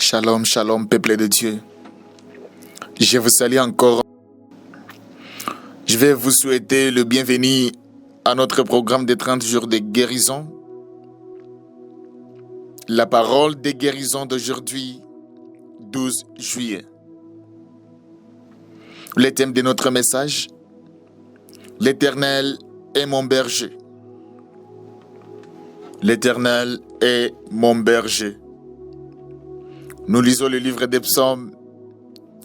Shalom, shalom, peuple de Dieu. Je vous salue encore. Je vais vous souhaiter le bienvenu à notre programme de 30 jours de guérison. La parole de guérison d'aujourd'hui, 12 juillet. Le thème de notre message, l'Éternel est mon berger. L'Éternel est mon berger. Nous lisons le livre des Psaumes,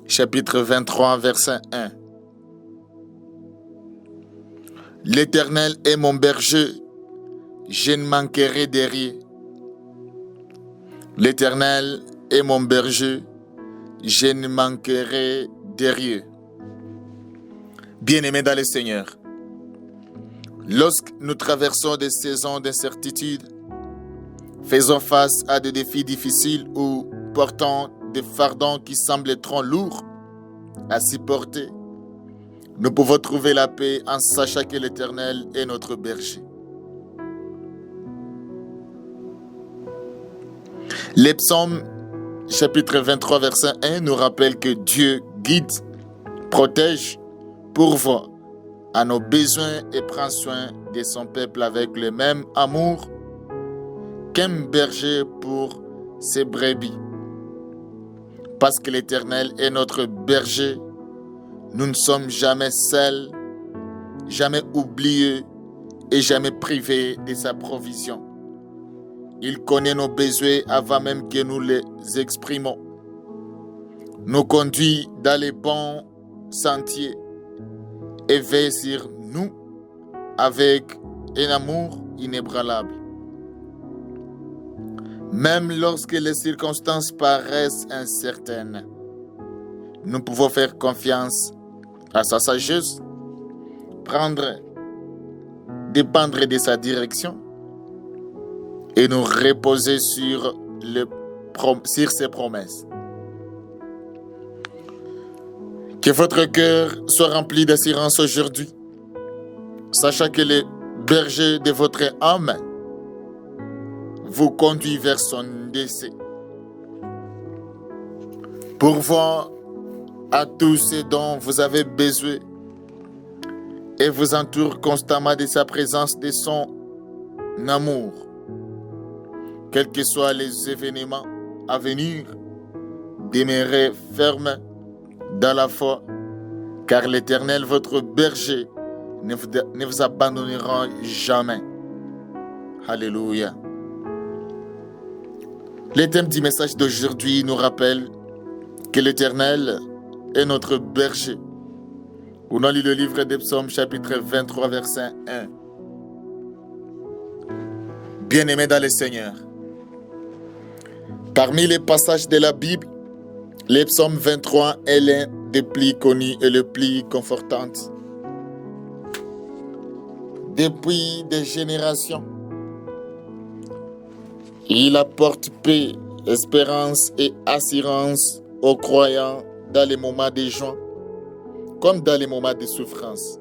chapitre 23, verset 1. L'Éternel est mon berger, je ne manquerai de rien. L'Éternel est mon berger, je ne manquerai de rien. Bien-aimés dans le Seigneur, lorsque nous traversons des saisons d'incertitude, faisons face à des défis difficiles ou portant des fardons qui semblent trop lourds à supporter, nous pouvons trouver la paix en sachant que l'Éternel est notre berger. Les psaumes, chapitre 23, verset 1, nous rappellent que Dieu guide, protège, pourvoit à nos besoins et prend soin de son peuple avec le même amour qu'un berger pour ses brebis. Parce que l'Éternel est notre berger, nous ne sommes jamais seuls, jamais oubliés et jamais privés de sa provision. Il connaît nos besoins avant même que nous les exprimons. Nous conduit dans les bons sentiers et veille sur nous avec un amour inébranlable. Même lorsque les circonstances paraissent incertaines, nous pouvons faire confiance à sa sagesse, dépendre de sa direction et nous reposer sur ses promesses. Que votre cœur soit rempli d'assurance aujourd'hui, sachant que le berger de votre âme vous conduit vers son décès. Pourvoir à tout ce dont vous avez besoin et vous entoure constamment de sa présence, de son amour. Quels que soient les événements à venir, demeurez ferme dans la foi, car l'Éternel, votre berger, ne vous abandonnera jamais. Alléluia. Le thème du message d'aujourd'hui nous rappelle que l'Éternel est notre berger. On a lu le livre des Psaumes, chapitre 23, verset 1. Bien-aimés dans le Seigneur, parmi les passages de la Bible, le Psaume 23 est l'un des plus connus et le plus confortant. Depuis des générations, il apporte paix, espérance et assurance aux croyants dans les moments de joie, comme dans les moments de souffrance.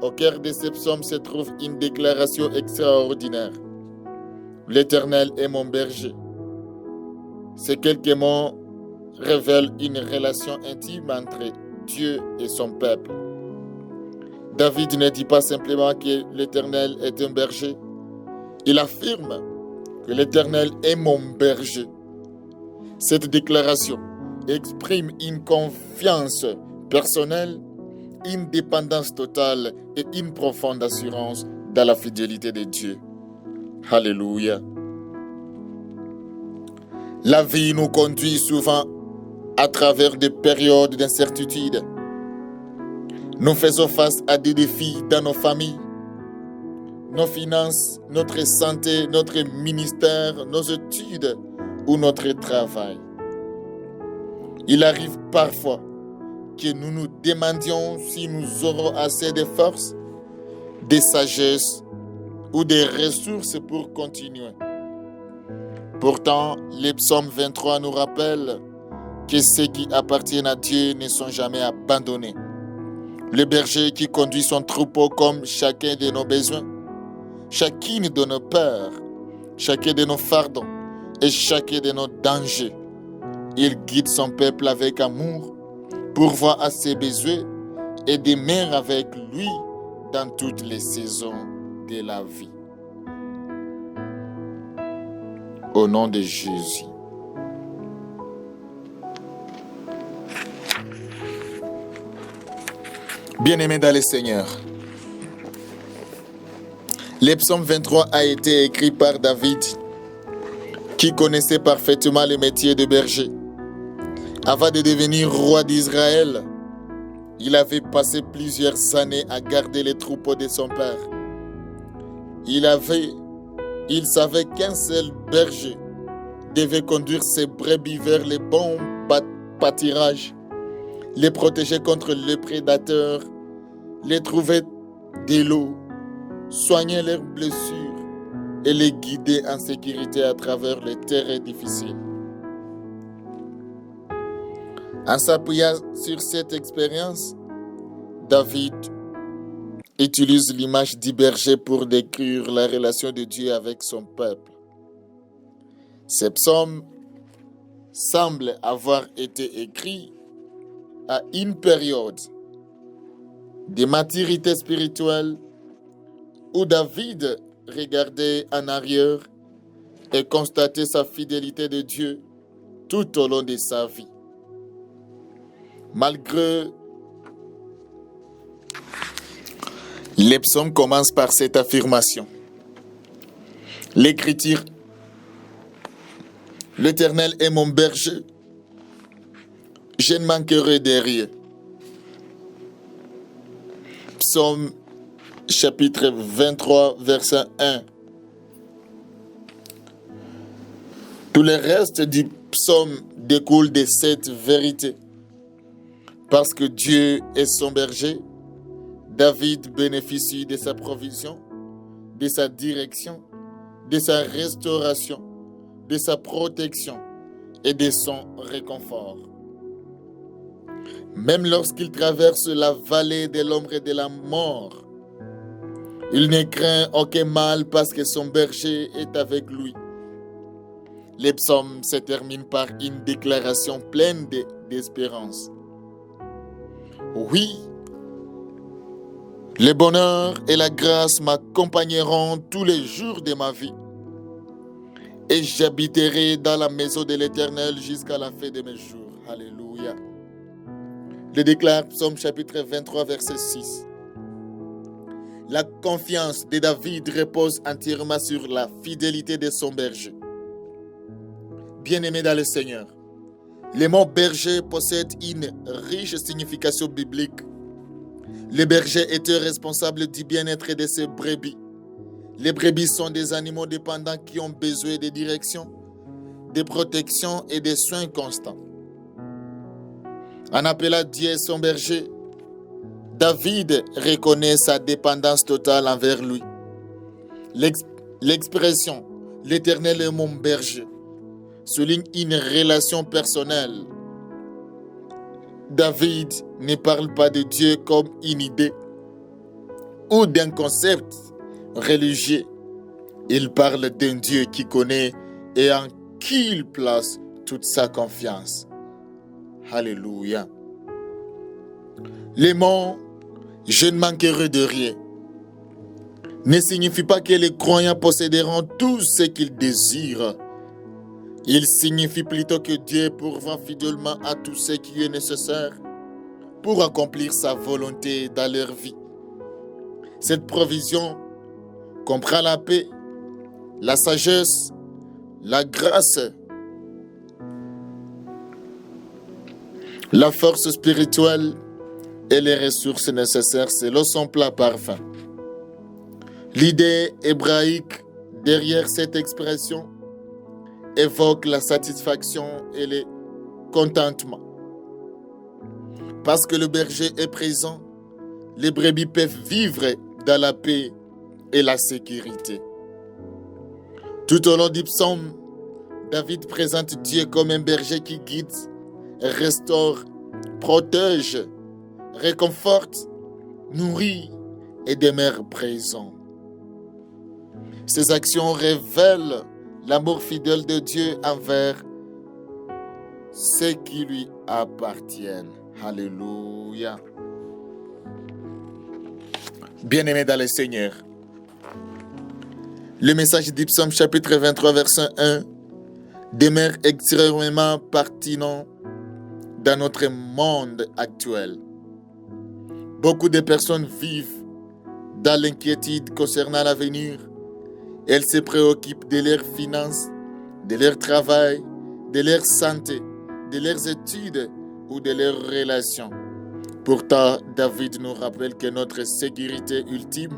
Au cœur de ce psaume se trouve une déclaration extraordinaire. L'Éternel est mon berger. Ces quelques mots révèlent une relation intime entre Dieu et son peuple. David ne dit pas simplement que l'Éternel est un berger. Il affirme que l'Éternel est mon berger. Cette déclaration exprime une confiance personnelle, une dépendance totale et une profonde assurance dans la fidélité de Dieu. Alléluia. La vie nous conduit souvent à travers des périodes d'incertitude. Nous faisons face à des défis dans nos familles, nos finances, notre santé, notre ministère, nos études ou notre travail. Il arrive parfois que nous nous demandions si nous aurons assez de force, de sagesse ou de ressources pour continuer. Pourtant, le psaume 23 nous rappelle que ceux qui appartiennent à Dieu ne sont jamais abandonnés. Le berger qui conduit son troupeau comme chacun de nos besoins, chacune de nos peurs, chacun de nos fardons et chacun de nos dangers Il guide son peuple avec amour, pourvoit à ses besoins et demeure avec lui dans toutes les saisons de la vie. Au nom de Jésus. Bien-aimés dans le Seigneur, le psaume 23 a été écrit par David, qui connaissait parfaitement le métier de berger. Avant de devenir roi d'Israël, il avait passé plusieurs années à garder les troupeaux de son père. Il savait qu'un seul berger devait conduire ses brebis vers les bons pâturages, les protéger contre les prédateurs, les trouver de l'eau, soigner leurs blessures et les guider en sécurité à travers les terrains difficiles. En s'appuyant sur cette expérience, David utilise l'image du berger pour décrire la relation de Dieu avec son peuple. Ce psaume semble avoir été écrit à une période de maturité spirituelle où David regardait en arrière et constatait sa fidélité de Dieu tout au long de sa vie. Malgré les psaumes commencent par cette affirmation. L'écriture: L'Éternel est mon berger, je ne manquerai de rien. Psaume chapitre 23, verset 1. Tout le reste du psaume découle de cette vérité. Parce que Dieu est son berger, David bénéficie de sa provision, de sa direction, de sa restauration, de sa protection et de son réconfort. Même lorsqu'il traverse la vallée de l'ombre et de la mort, il ne craint aucun mal parce que son berger est avec lui. Le psaume se termine par une déclaration pleine d'espérance. Oui, le bonheur et la grâce m'accompagneront tous les jours de ma vie, et j'habiterai dans la maison de l'Éternel jusqu'à la fin de mes jours. Alléluia. Le déclare Psaume chapitre 23, verset 6. La confiance de David repose entièrement sur la fidélité de son berger. Bien-aimé dans le Seigneur, le mot berger possède une riche signification biblique. Le berger était responsable du bien-être de ses brebis. Les brebis sont des animaux dépendants qui ont besoin de direction, de protection et de soins constants. En appelant Dieu son berger, David reconnaît sa dépendance totale envers lui. L'expression « L'Éternel est mon berger » souligne une relation personnelle. David ne parle pas de Dieu comme une idée ou d'un concept religieux. Il parle d'un Dieu qui connaît et en qui il place toute sa confiance. Alléluia. Les mots « je ne manquerai de rien » ne signifie pas que les croyants posséderont tout ce qu'ils désirent. Il signifie plutôt que Dieu pourvoit fidèlement à tout ce qui est nécessaire pour accomplir sa volonté dans leur vie. Cette provision comprend la paix, la sagesse, la grâce, la force spirituelle et les ressources nécessaires selon son plat parfum. L'idée hébraïque derrière cette expression évoque la satisfaction et le contentement. Parce que le berger est présent, les brebis peuvent vivre dans la paix et la sécurité. Tout au long du psaume, David présente Dieu comme un berger qui guide, restaure, protège, réconforte, nourrit et demeure présent. Ces actions révèlent l'amour fidèle de Dieu envers ce qui lui appartiennent. Alléluia. Bien-aimés dans le Seigneur, le message du psaume chapitre 23 verset 1 demeure extrêmement pertinent dans notre monde actuel. Beaucoup de personnes vivent dans l'inquiétude concernant l'avenir. Elles se préoccupent de leurs finances, de leur travail, de leur santé, de leurs études ou de leurs relations. Pourtant, David nous rappelle que notre sécurité ultime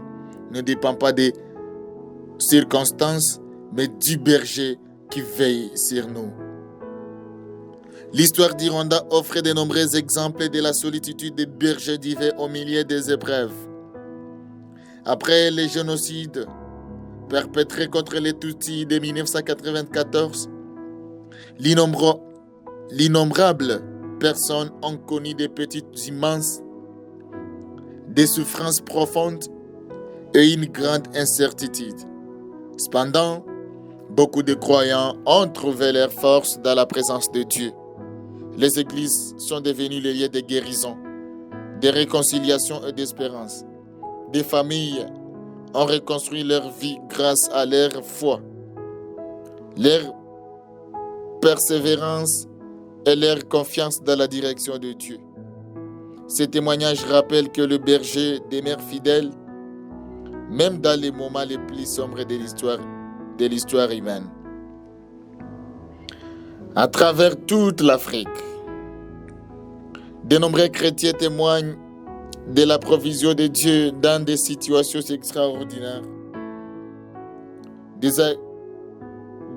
ne dépend pas des circonstances, mais du berger qui veille sur nous. L'histoire du Rwanda offre de nombreux exemples de la solitude des bergers divers au milieu des épreuves. Après les génocides perpétrés contre les Tutsis de 1994, l'innombrable personnes ont connu des petites immenses, des souffrances profondes et une grande incertitude. Cependant, beaucoup de croyants ont trouvé leur force dans la présence de Dieu. Les églises sont devenues les lieux de guérison, de réconciliation et d'espérance. Des familles ont reconstruit leur vie grâce à leur foi, leur persévérance et leur confiance dans la direction de Dieu. Ces témoignages rappellent que le berger demeure fidèle, même dans les moments les plus sombres de l'histoire humaine. À travers toute l'Afrique, de nombreux chrétiens témoignent de la provision de Dieu dans des situations extraordinaires. Des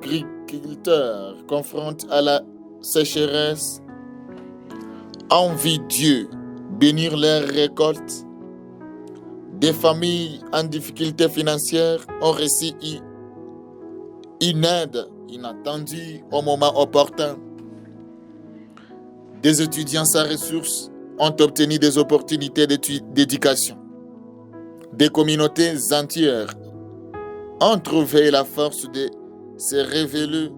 agriculteurs confrontés à la sécheresse ont vu Dieu bénir leurs récoltes. Des familles en difficulté financière ont reçu une aide inattendue au moment opportun. Des étudiants sans ressources ont obtenu des opportunités d'éducation. Des communautés entières ont trouvé la force de se révéler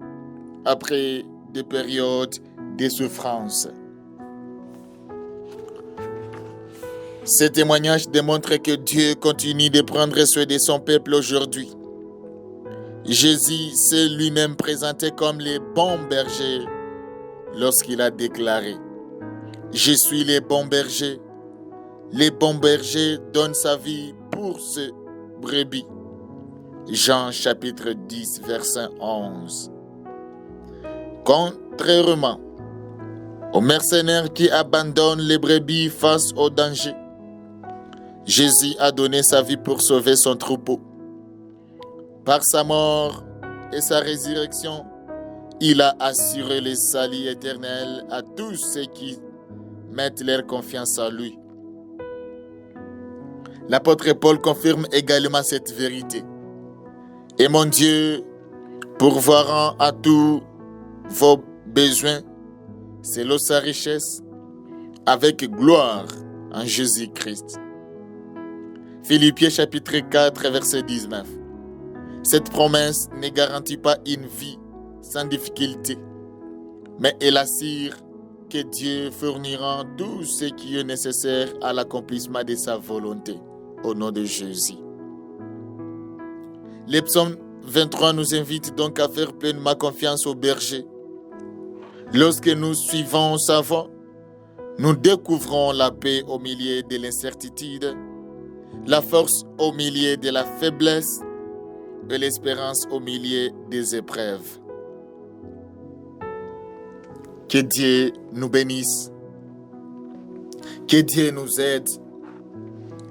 après des périodes de souffrance. Ces témoignages démontrent que Dieu continue de prendre soin de son peuple aujourd'hui. Jésus s'est lui-même présenté comme le bon berger lorsqu'il a déclaré « Je suis le bon berger. Le bon berger donne sa vie pour ses brebis. » Jean chapitre 10 verset 11. Contrairement aux mercenaires qui abandonnent les brebis face au danger, Jésus a donné sa vie pour sauver son troupeau. Par sa mort et sa résurrection, il a assuré le salut éternel à tous ceux qui mettent leur confiance en lui. L'apôtre Paul confirme également cette vérité. Et mon Dieu pourvoira à tous vos besoins selon sa richesse avec gloire en Jésus-Christ. Philippiens chapitre 4 verset 19. Cette promesse ne garantit pas une vie sans difficulté, mais elle assure que Dieu fournira tout ce qui est nécessaire à l'accomplissement de sa volonté, au nom de Jésus. Le psaume 23 nous invite donc à faire pleinement confiance au berger. Lorsque nous suivons sa voie, nous découvrons la paix au milieu de l'incertitude, la force au milieu de la faiblesse et l'espérance au milieu des épreuves. Que Dieu nous bénisse, que Dieu nous aide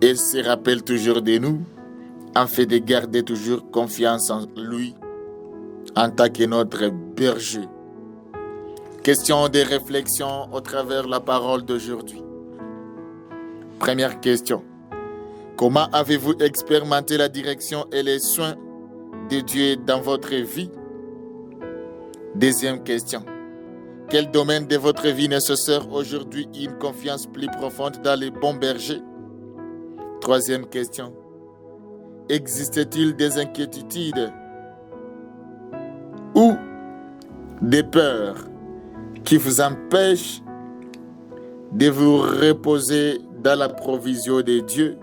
et se rappelle toujours de nous, afin de garder toujours confiance en lui en tant que notre berger. Question de réflexion au travers de la parole d'aujourd'hui. Première question. Comment avez-vous expérimenté la direction et les soins de Dieu dans votre vie? Deuxième question. Quel domaine de votre vie nécessaire aujourd'hui une confiance plus profonde dans les bons bergers? Troisième question. Existe-t-il des inquiétudes ou des peurs qui vous empêche de vous reposer dans la provision de Dieu,